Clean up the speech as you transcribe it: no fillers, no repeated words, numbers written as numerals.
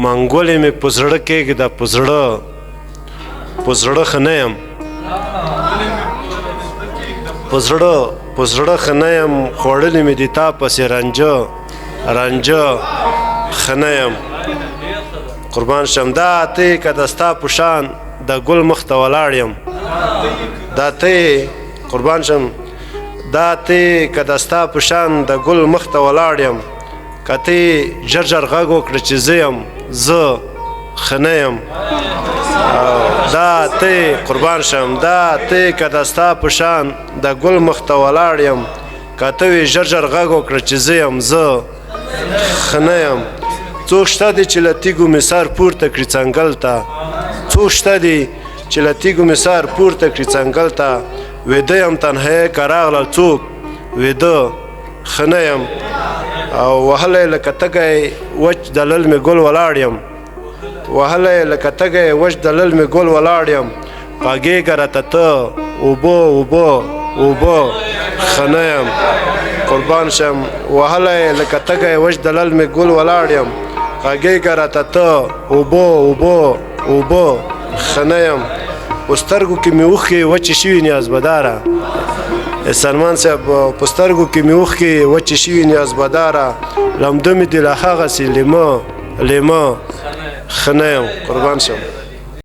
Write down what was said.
منګولې مې په زړه کېږده په زړه ښه نه یم په زړه ښه نه یم خوړلې مې د تا پسې رانجه ښه نه یم قربان شم دا ته که د ستا په شان د ګل مخ ته ولاړ یم دا ته قربان شم دا ته که د ستا په شان د ګل مخ ته ولاړ یم که ته ژر غږ وکړه چې زه یم زه ښه نه یم دا ته قربان شم دا ته که د ستا په شان د ګل مخ ته ولاړ یم که ته وې ژر غږ وکړه چې زه یم زه ښه نه یم څوک شته دی چې له تیږو مې سر پورته کړي څنګل ته څوک شته دی چې له تیږو مې سر پورته کړي څنګل ته ویده یم تنهایۍ که راغلل څوک ویده ښه نه یم او وهلی لکه تږی وچ دلل مې ګل ولاړ یم وهلی لکه تږی وچ دلل مې ګل ولاړ یم غږېږه راته ته اوبه ښه نه یم قربان شم وهلی لکه تږی وچ دلل مې ګل ولاړ یم غږېږه راته ته اوبه ښه نه یم په سترګو کې مې اوښکې وچې شوي نیازبداره سلمان صاحب په سترګو کې مې اوښکې وچې شوي نیازبداره لمده مې دي له هغسې لیمه ښه نه یم قربان شم